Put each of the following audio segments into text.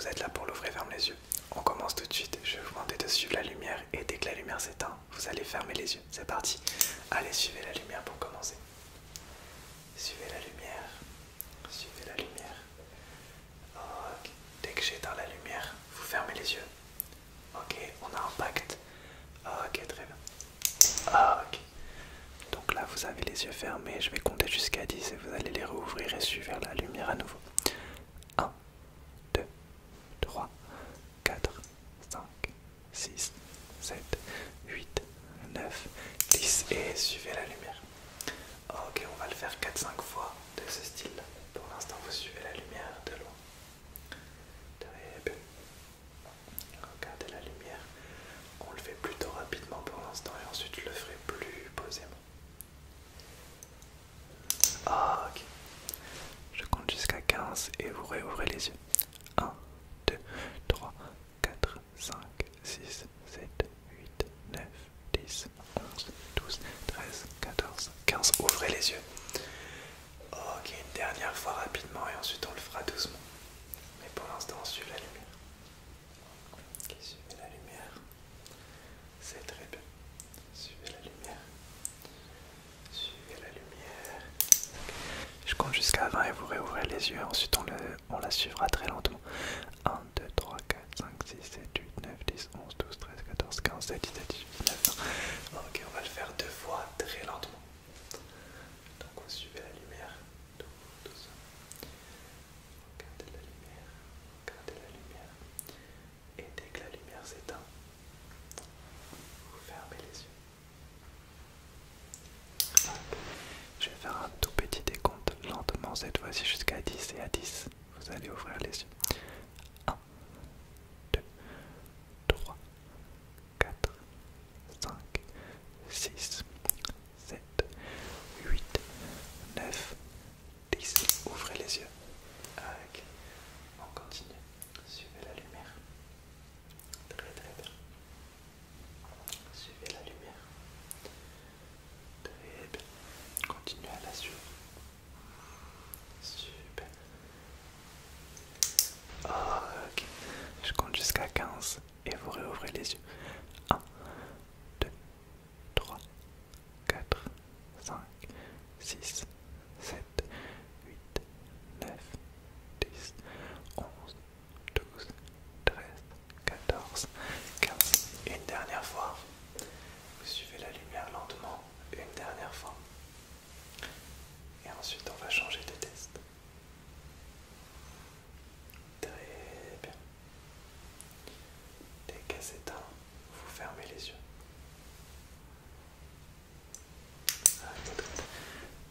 vous êtes là pour l'ouvrir, ferme les yeux. On commence tout de suite, je vais vous demander de suivre la lumière et dès que la lumière s'éteint, vous allez fermer les yeux. C'est parti. Allez, suivez la lumière pour commencer. Suivez la lumière. Suivez la lumière. Ok. Dès que j'éteins la lumière, vous fermez les yeux. Ok, on a un pacte. Ok, très bien. Ok. Donc là, vous avez les yeux fermés. Je vais compter jusqu'à 10 et vous allez les rouvrir et suivre la lumière à nouveau. 1, 2, 3, 4, 5, 6, 7, 8, 9, 10 et suivez la lumière. Ok, on va le faire 4-5 fois de ce style. Pour l'instant, vous suivez la lumière de loin. Très bien. Regardez la lumière. On le fait plutôt rapidement pour l'instant et ensuite je le ferai plus posément. Ok. Je compte jusqu'à 15 et vous réouvrez les yeux. 1, 2, 3, 4, 5, 6, 7, 8, 9, 10, 11, 12, 13, 14, 15. Ouvrez les yeux. Ok, une dernière fois rapidement et ensuite on le fera doucement. Mais pour l'instant, on suit la lumière. Ok, suivez la lumière. C'est très bien. Suivez la lumière. Suivez la lumière. Je compte jusqu'à 20 et vous réouvrez les yeux. Ensuite, on la suivra très lentement. 1, 2, 3, 4, 5, 6, 7, 8, 9, 10, 11, 12, 13, 14, 15, 16, 17, 18, 19, 20. Ok, on va le faire 2 fois très lentement. Donc, vous suivez la lumière. Doucement. Regardez la lumière. Regardez la lumière. Et dès que la lumière s'éteint, vous fermez les yeux. Je vais faire un tout petit décompte lentement cette fois-ci jusqu'à 10 et à 10, vous allez ouvrir les yeux. 1, 2, 3, 4, 5, 6, 7, 8, 9, 10. Ouvrez les yeux. Ok. On continue. Suivez la lumière. Très très bien. Suivez la lumière. Très bien. Continuez à la suivre. Super. Ok. Je compte jusqu'à 15 et vous réouvrez les yeux. 1, 2, 3, 4, 5, 6, 7, 8, 9, 10, 11, 12, 13, 14, 15. Une dernière fois. Vous suivez la lumière lentement. Une dernière fois. Et ensuite, on va changer de test. Très bien. Dès qu'elle s'éteint, vous fermez les yeux.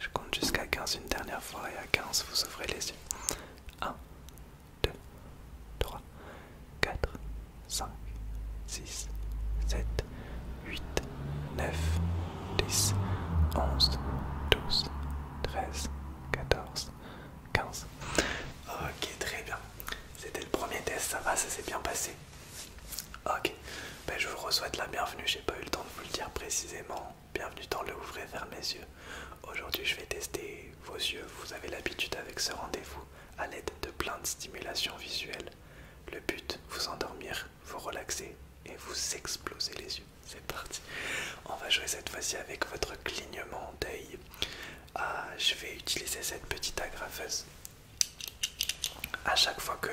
Je compte jusqu'à 15 une dernière fois et à 15, vous ouvrez les yeux. 1, 2, 3, 4, 5, 6, 7, 8, 9, 10, 11, 12, 13, 14, 15. Ok, très bien. C'était le premier test, ça va, ça s'est bien passé. Ok, ben, je vous souhaite la bienvenue, j'ai pas eu le temps de vous le dire précisément. Bienvenue dans le Ouvrez Ferme les yeux. Aujourd'hui je vais tester vos yeux, vous avez l'habitude avec ce rendez-vous à l'aide de plein de stimulations visuelles. Le but, vous endormir, vous relaxer et vous exploser les yeux. C'est parti. On va jouer cette fois-ci avec votre clignement d'œil. Je vais utiliser cette petite agrafeuse. À chaque fois que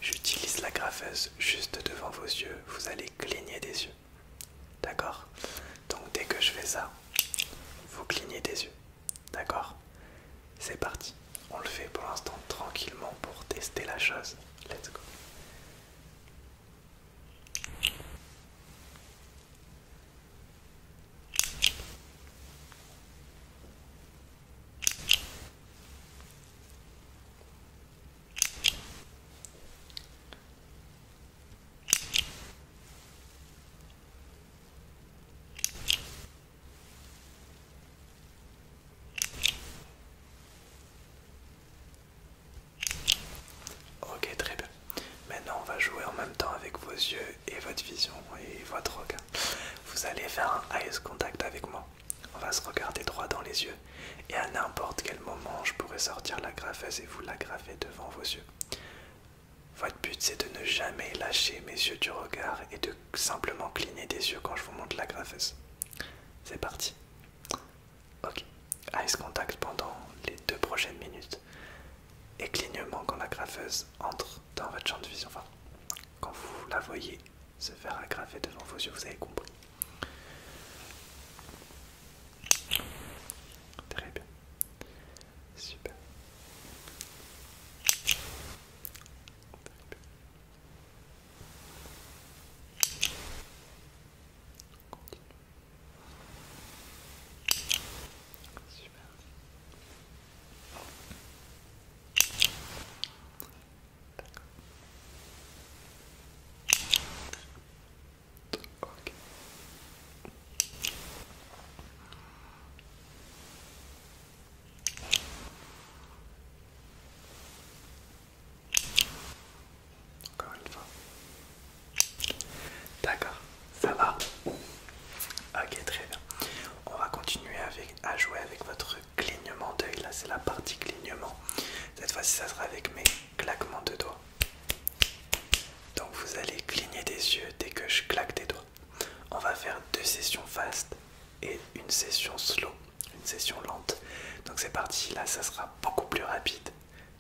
j'utilise l'agrafeuse juste devant vos yeux, vous allez cligner des yeux. D'accord? Donc dès que je fais ça, vous clignez des yeux. D'accord? C'est parti. On le fait pour l'instant tranquillement pour tester la chose. Let's go. Ok, très bien. Maintenant, on va jouer en même temps avec vos yeux et votre vision et votre regard. Vous allez faire un eye contact avec moi. On va se regarder droit dans les yeux et à n'importe quel moment, je pourrai sortir l'agrafeuse et vous l'agrafer devant vos yeux. Votre but c'est de ne jamais lâcher mes yeux du regard et de simplement cligner des yeux quand je vous montre la graffeuse. C'est parti. Ok. Eyes contact pendant les 2 prochaines minutes. Et clignement quand la graffeuse entre dans votre champ de vision. Enfin, quand vous la voyez se faire agrafer devant vos yeux, vous avez compris. Très bien. Super. Super. Ok. Encore une fois. D'accord, ça va. Ok, très bien. On va continuer à jouer avec votre clignement d'œil. Là, c'est la partie clignement. Cette fois-ci, ça sera avec mes claquements de doigts. Donc, vous allez cligner des yeux dès que je claque des doigts. On va faire 2 sessions fast et une session slow, une session lente. Donc, c'est parti. Là, ça sera beaucoup plus rapide.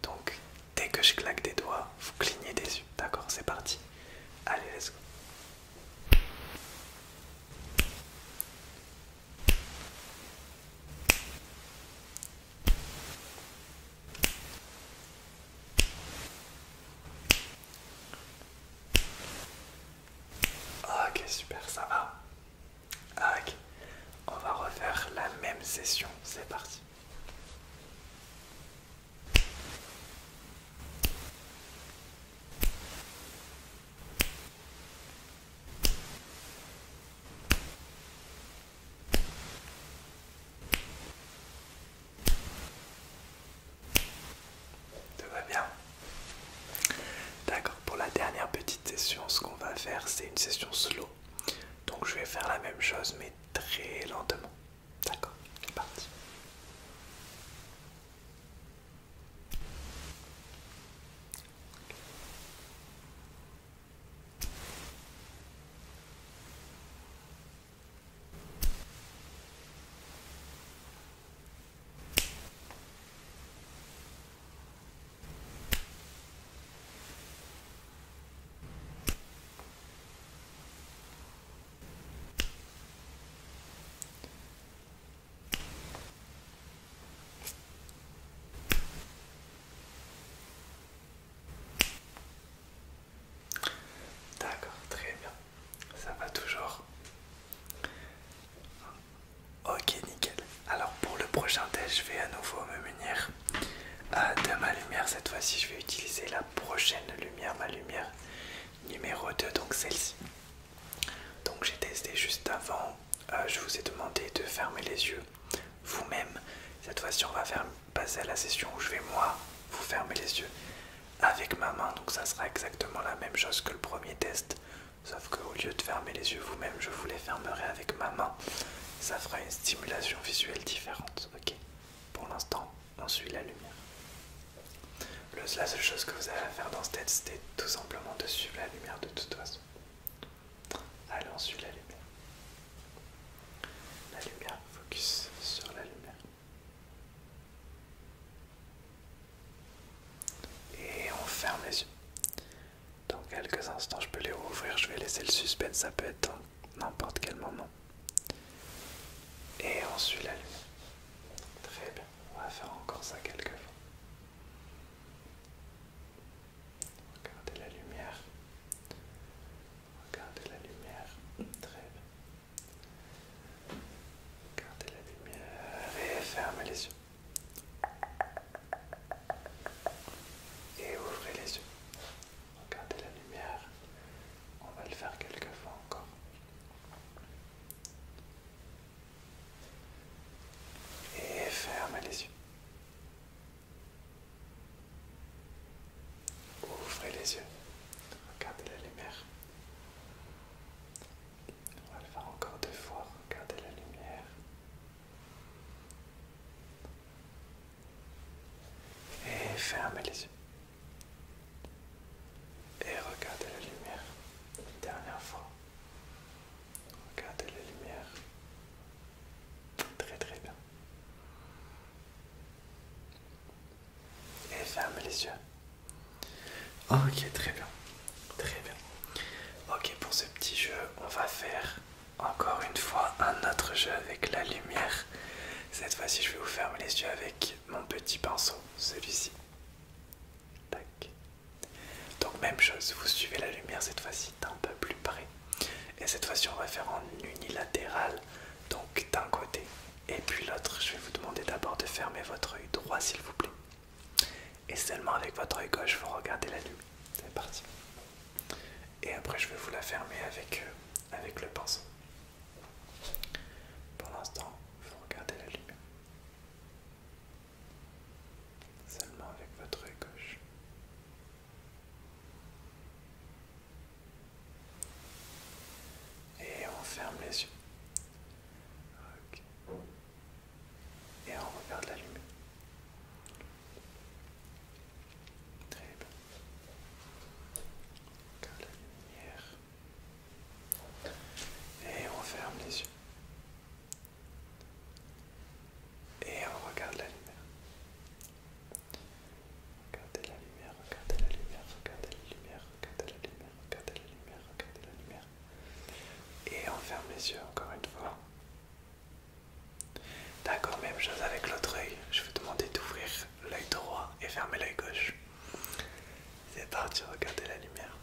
Donc, dès que je claque des doigts, vous clignez des yeux. D'accord, c'est parti. Allez, let's go. Ok, super, ça va. Ok, on va refaire la même session, c'est parti. Tout va bien. D'accord, pour la dernière petite session, ce qu'on va faire, c'est une session slow. Donc je vais faire la même chose, mais très lentement. D'accord, c'est parti. D'accord, très bien. Ça va toujours. Ok, nickel. Alors pour le prochain test, je vais à nouveau me munir de ma lumière. Cette fois-ci, je vais utiliser la prochaine lumière, ma lumière numéro 2, donc celle-ci. Donc j'ai testé juste avant, je vous ai demandé de fermer les yeux vous-même. Cette fois-ci, on va passer à la session où je vais moi vous fermer les yeux avec ma main. Donc ça sera exactement la même chose que le premier test, sauf qu'au lieu de fermer les yeux vous-même, je vous les fermerai avec ma main. Ça fera une stimulation visuelle différente. Ok, pour l'instant, on suit la lumière. La seule chose que vous avez à faire dans ce test, c'est tout simplement de suivre la lumière de toute façon. Allez, on suit la lumière. La lumière, focus sur la lumière. Et on ferme les yeux. Dans quelques instants, je peux les rouvrir. Je vais laisser le suspense, ça peut être dans n'importe quel moment. Et on suit la lumière. Très bien, on va faire encore ça quelques fois. Regardez la lumière. Regardez la lumière. Très bien. Regardez la lumière et fermez les yeux. Et ouvrez les yeux. Regardez la lumière. On va le faire quelques fois encore. Et fermez les yeux. Ouvrez les yeux. Regardez la lumière. On va le faire encore 2 fois. Regardez la lumière. Et fermez les yeux. les yeux. Ok, très bien. Très bien. Ok, pour ce petit jeu, on va faire encore une fois un autre jeu avec la lumière. Cette fois-ci, je vais vous fermer les yeux avec mon petit pinceau, celui-ci. Tac. Donc même chose, vous suivez la lumière cette fois-ci d'un peu plus près. Et cette fois-ci, on va faire en unilatéral, donc d'un côté. Et puis l'autre, je vais vous demander d'abord de fermer votre œil droit, s'il vous plaît. Et seulement avec votre œil gauche, vous regardez la lumière. C'est parti. Et après, je vais vous la fermer avec le pinceau. Pour l'instant, vous regardez la lumière. Seulement avec votre œil gauche. Et on ferme les yeux. Ok. Et on regarde la lumière. Très bien. On regarde la lumière. Et on ferme les yeux. Et on regarde la lumière. Regardez la lumière, regardez la lumière, regardez la lumière, regardez la lumière, regardez la lumière, regardez la lumière. Et on ferme les yeux encore une fois. D'accord, même chose avec l'autre œil. Je vais demander d'ouvrir l'œil droit et fermer l'œil gauche. C'est parti, regardez la lumière.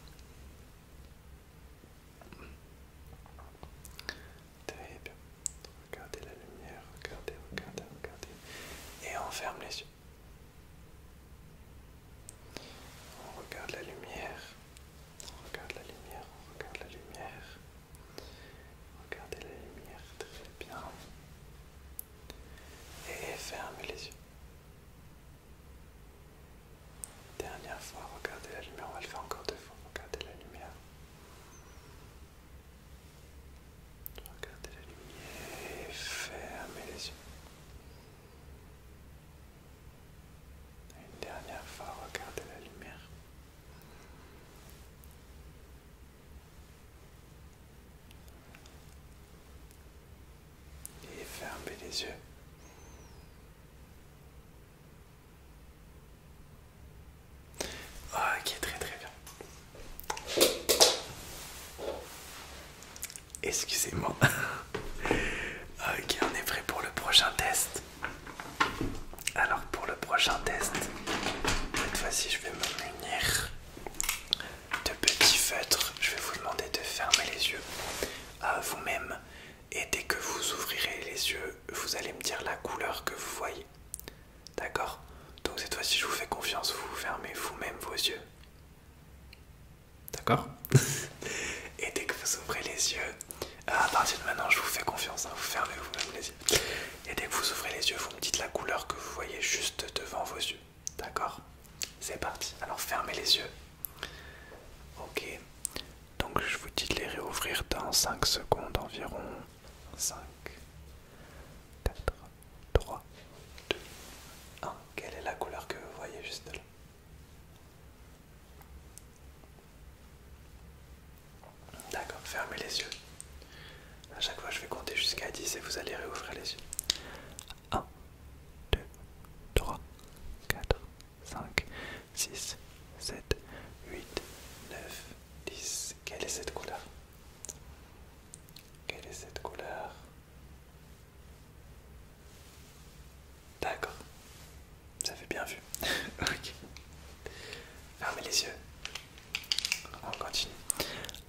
Très bien. Regardez la lumière, regardez, regardez, regardez. Et on ferme les yeux. On regarde la lumière. On regarde la lumière, on regarde la lumière. Regardez la lumière, très bien. Et fermez les yeux. Dernière fois, regardez la lumière, on va le faire encore 2 fois. Regardez la lumière. Regardez la lumière et fermez les yeux. Une dernière fois, regardez la lumière. Et fermez les yeux. Ok, très très bien. Excusez-moi. Ok, on est prêt pour le prochain test. Alors pour le prochain test, cette fois-ci je vais me munir de petits feutres. Je vais vous demander de fermer les yeux à vous-même. Et dès que vous ouvrirez les yeux, vous allez me dire la couleur que vous voyez. D'accord? Donc cette fois-ci je vous fais confiance, vous fermez vous-même vos yeux. D'accord? Et dès que vous ouvrez les yeux, à partir de maintenant je vous fais confiance, hein, vous fermez vous-même les yeux. Et dès que vous ouvrez les yeux, vous me dites la couleur que vous voyez juste devant vos yeux. D'accord? C'est parti. Alors fermez les yeux. Ok. Donc je vous dis de les réouvrir dans 5 secondes environ. 5, 4, 3, 2, 1. Quelle est la couleur que vous voyez juste là? D'accord, fermez les yeux. À chaque fois je vais compter jusqu'à 10 et vous allez réouvrir les yeux. 1, 2, 3, 4, 5, 6, 7, 8, 9, 10. Quelle est cette couleur? Quelle est cette couleur? D'accord. Vous avez bien vu. Ok. Fermez les yeux. On continue.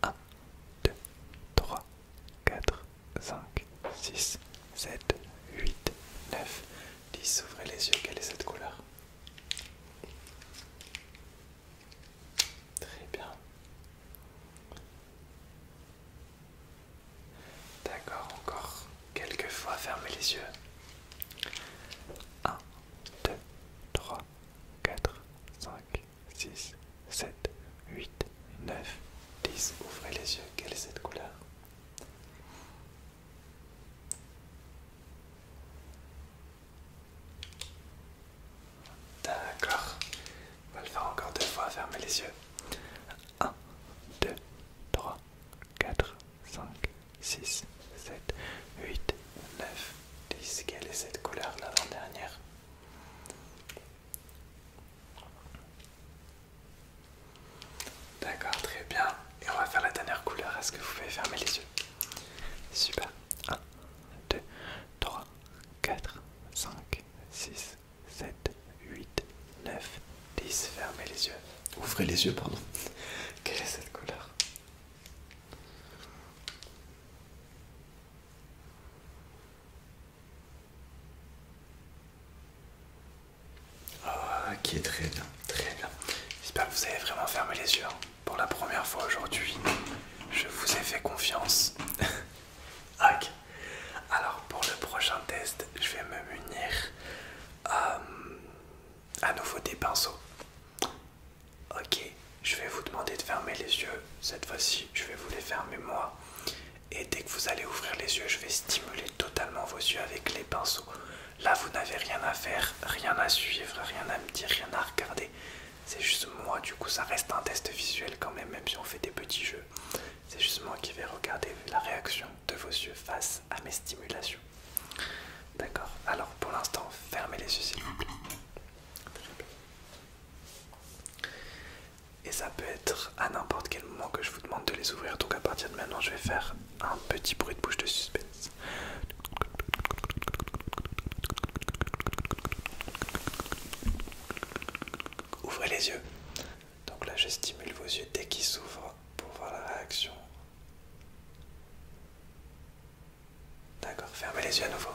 1, 2, 3, 4, 5, 6, 7, 8, 9, 10. Ouvrez les yeux. Quelle est cette couleur? Très bien. D'accord, encore quelques fois. Fermez les yeux. 1, 2, 3, 4, 5, 6, 7, 8, 9, 10. Ouvrez les yeux. Quelle est cette couleur? D'accord. On va le faire encore 2 fois. Fermez les yeux. 1, 2, 3, 4, 5, 6, 7, 8, 9, 10. Quelle est cette couleur, l'avant-dernière? D'accord, très bien. Et on va faire la dernière couleur. Est-ce que vous pouvez fermer les yeux? Super. 1, 2, 3, 4, 5, 6, 7, 8, 9, 10. Fermez les yeux. Ouvrez les yeux, pardon. Quelle est cette couleur? Ok, très bien, très bien. J'espère que vous avez vraiment fermé les yeux. Pour la première fois aujourd'hui, je vous ai fait confiance. Ok. Alors pour le prochain test, je vais me munir à nouveau des pinceaux. Ok, je vais vous demander de fermer les yeux. Cette fois-ci, je vais vous les fermer moi. Et dès que vous allez ouvrir les yeux, je vais stimuler totalement vos yeux avec les pinceaux. Là, vous n'avez rien à faire, rien à suivre, rien à me dire, rien à regarder. C'est juste moi, du coup, ça reste un test visuel quand même, même si on fait des petits jeux. C'est juste moi qui vais regarder la réaction de vos yeux face à mes stimulations. D'accord, alors pour l'instant, fermez les yeux s'il vous plaît. Et ça peut être à n'importe quel moment que je vous demande de les ouvrir. Donc à partir de maintenant, je vais faire un petit bruit de bouche de suspense. Ouvrez les yeux. Donc là, je stimule vos yeux dès qu'ils s'ouvrent pour voir la réaction. D'accord, fermez les yeux à nouveau.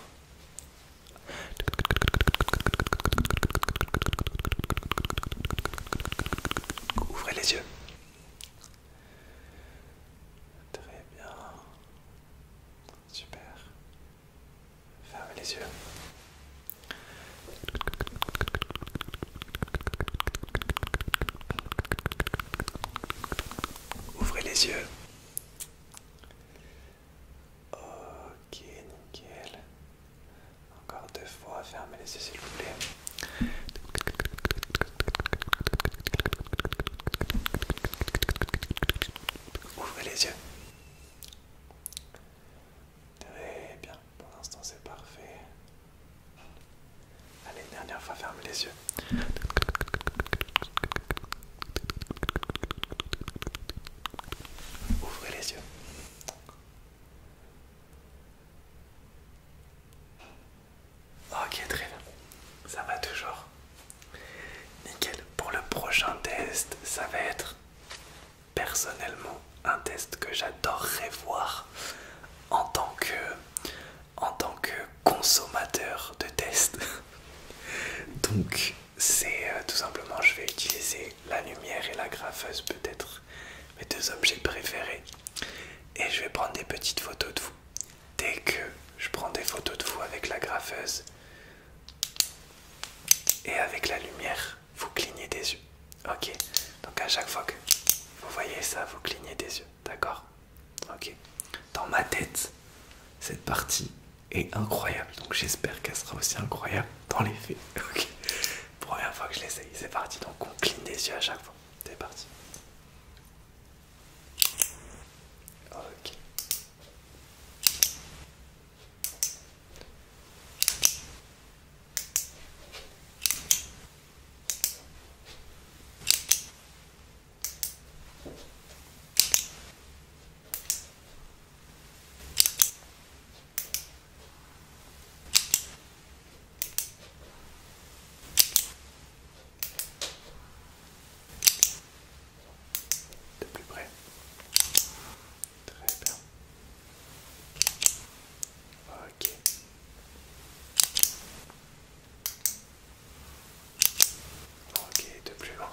Ouvrez les yeux. Très bien. Super. Fermez les yeux. Ouvrez les yeux. Ok, nickel. Encore 2 fois, fermez les yeux s'il vous plaît. Ouvrez les yeux. Très bien, pour l'instant c'est parfait. Allez, dernière fois, fermez les yeux. Ouvrez les yeux. Ok, très bien. Ça va toujours. Nickel. Pour le prochain test, ça va être personnellement un test que j'adorerais voir en tant que consommateur de tests. Donc c'est tout simplement, je vais utiliser la lumière et la graffeuse, peut-être mes deux objets préférés, et je vais prendre des petites photos de vous. Dès que je prends des photos de vous avec la graffeuse et avec la lumière, vous clignez des yeux. Ok, donc à chaque fois que vous voyez ça, vous clignez des yeux, d'accord? Ok, dans ma tête, cette partie est incroyable, donc j'espère qu'elle sera aussi incroyable dans les faits. Ok, première fois que je l'essaye, c'est parti. Donc on cligne des yeux à chaque fois, c'est parti. Ok. De plus près. Très bien. Ok. Ok, de plus loin.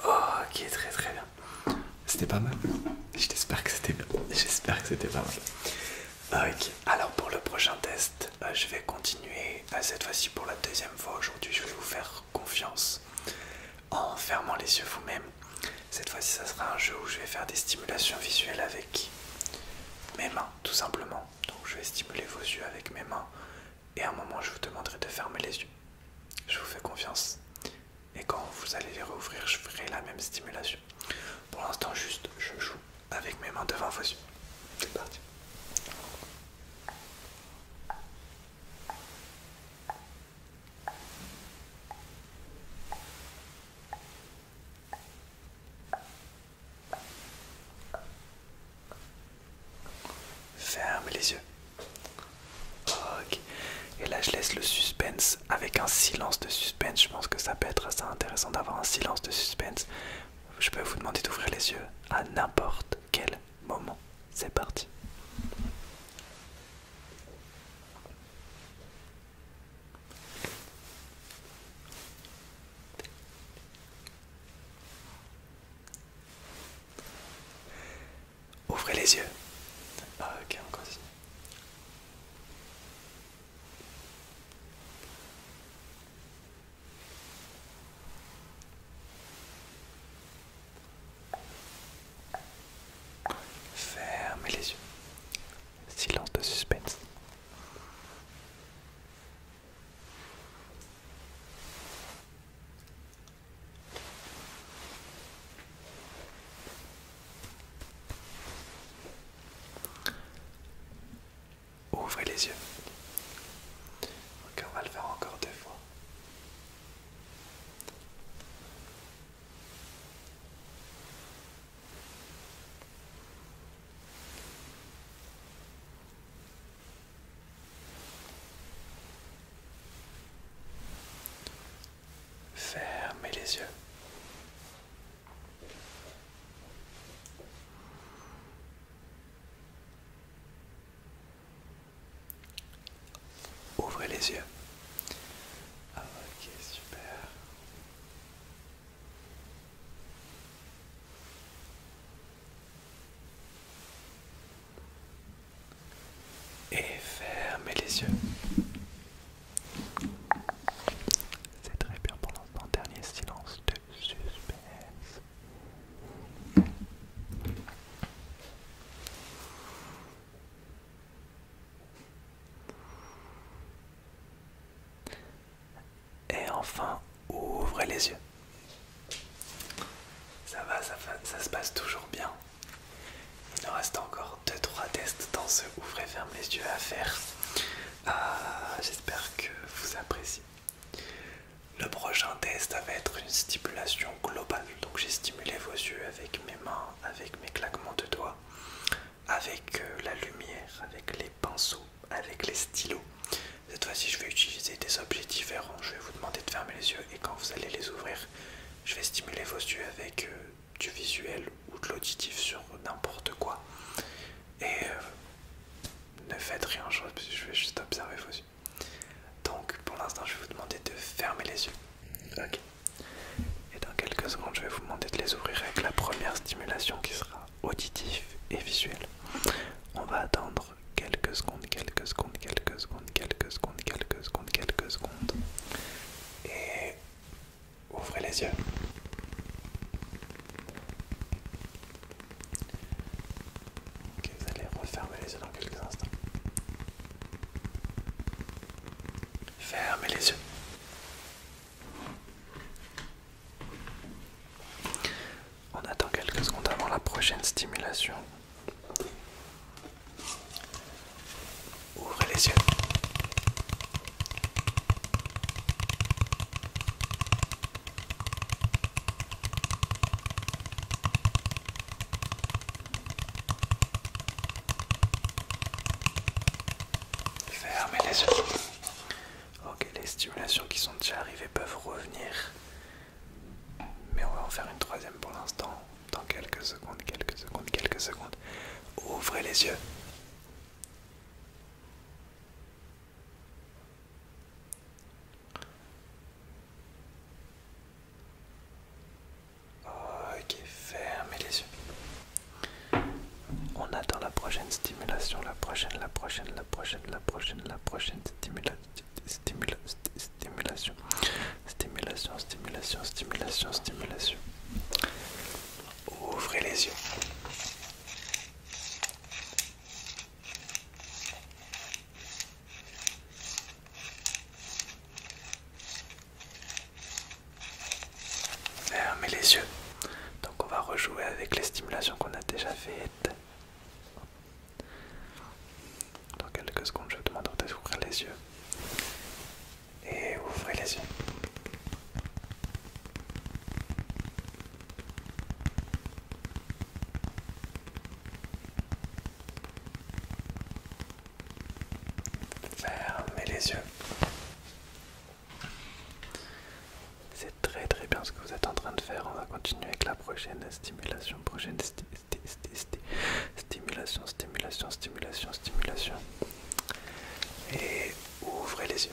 Ok, très très bien. C'était pas mal. J'espère que c'était bien. J'espère que c'était pas mal. Ok, alors pour le prochain test, je vais continuer. Cette fois-ci pour la deuxième fois aujourd'hui, je vais vous faire confiance en fermant les yeux vous-même. Cette fois-ci, ça sera un jeu où je vais faire des stimulations visuelles avec mes mains, tout simplement. Donc je vais stimuler vos yeux avec mes mains Et à un moment, je vous demanderai de fermer les yeux. Je vous fais confiance. Et quand vous allez les rouvrir, je ferai la même stimulation. Pour l'instant, juste, je joue avec mes mains devant vos yeux. C'est parti. Ferme les yeux. Ok. Et là, je laisse le suspense avec un silence de suspense. Je pense que ça peut être assez intéressant d'avoir un silence de suspense. Je peux vous demander d'ouvrir les yeux à n'importe quel moment. C'est parti. Ouvrez les yeux. Ok, on continue. Fermez les yeux. Silence de suspense. Ouvrez les yeux. Ok, on va le faire encore 2 fois. Fermez les yeux. Ouvrez les yeux. Ah, ok, super. Et fermez les yeux. C'est très bien pour l'instant. Dernier silence de suspense. Et enfin, ouvrez les yeux. Ça va, ça se passe toujours bien. Il nous reste encore 2-3 tests dans ce ouvrez et ferme les yeux à faire. J'espère que vous appréciez. Le prochain test va être une stimulation globale. Donc j'ai stimulé vos yeux avec mes mains, avec mes claquements de doigts, avec la lumière, avec les pinceaux, avec les stylos. Cette fois-ci, je vais utiliser des objets différents. Je vais vous demander de fermer les yeux et quand vous allez les ouvrir, je vais stimuler vos yeux avec du visuel ou de l'auditif sur n'importe quoi. Et ne faites rien, je vais juste observer vos yeux. Donc pour l'instant, je vais vous demander de fermer les yeux. Ok. Et dans quelques secondes, je vais vous demander de les ouvrir avec la première stimulation qui sera auditive et visuelle. On va attendre quelques secondes, quelques secondes, quelques secondes, quelques secondes, quelques secondes, quelques secondes. Et ouvrez les yeux. Ok, vous allez refermer les yeux dans quelques instants. Fermez les yeux. On attend quelques secondes avant la prochaine stimulation. Ouvrez les yeux. Fermez les yeux. Ok, les stimulations qui sont déjà arrivées peuvent revenir. Mais on va en faire une troisième pour l'instant. Dans quelques secondes, quelques secondes, quelques secondes. les yeux. C'est très très bien ce que vous êtes en train de faire. On va continuer avec la prochaine stimulation. Stimulation. Et ouvrez les yeux.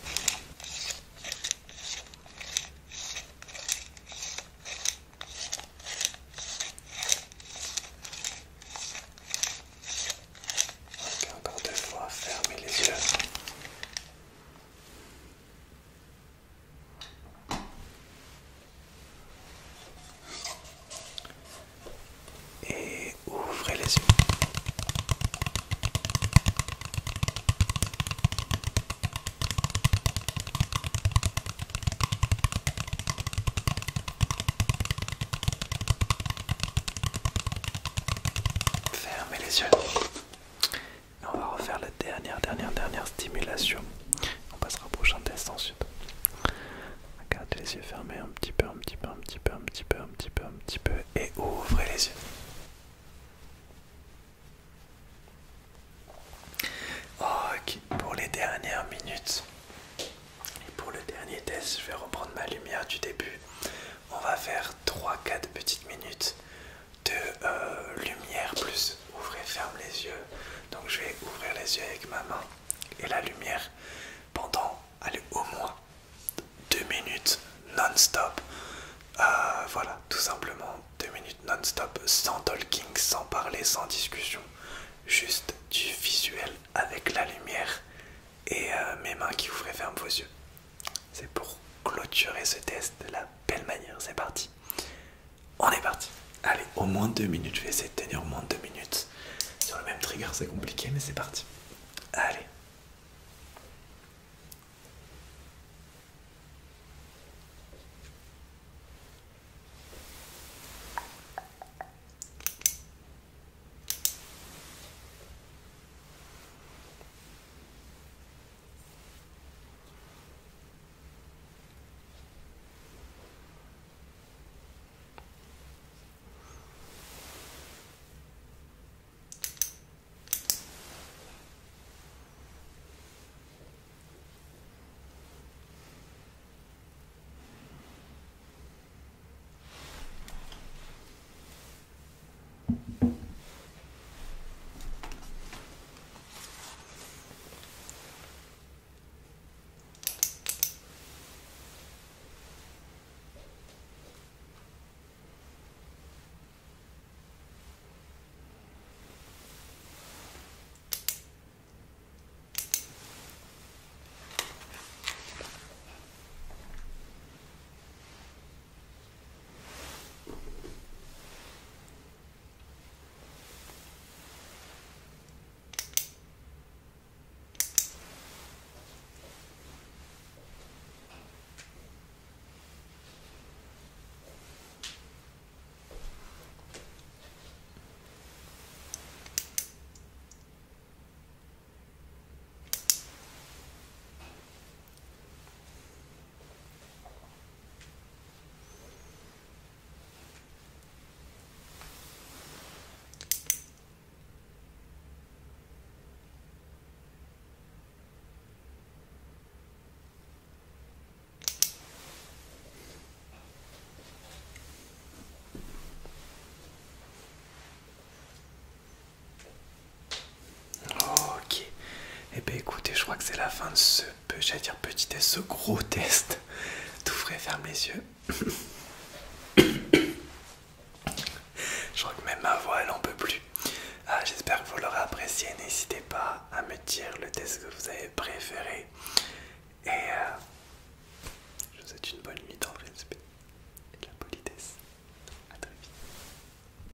Ok, encore 2 fois, fermez les yeux. Et ouvrez les yeux. Fermez les yeux. Et on va refaire la dernière stimulation. On passera au prochain test ensuite. Gardez les yeux fermés un petit peu. Et ouvrez les yeux. Ok, pour les dernières minutes et pour le dernier test, je vais reprendre ma lumière du début. On va faire 3-4 petites minutes de lumière plus ouvrez, ferme les yeux. Donc je vais ouvrir les yeux avec ma main et la lumière pendant, allez, au moins 2 minutes non-stop. Voilà, tout simplement 2 minutes non-stop, sans talking, sans parler, sans discussion. Juste du visuel avec la lumière et mes mains qui ouvrent et ferment vos yeux. C'est pour clôturer ce test de la belle manière. C'est parti. On est parti. Allez, au moins 2 minutes. Je vais essayer de tenir au moins 2 minutes. Sur le même trigger, c'est compliqué, mais c'est parti. Allez. Ok. Eh bien écoutez, je crois que c'est la fin de ce, j'allais dire petit test, ce gros test. T'ouvrez, ferme les yeux.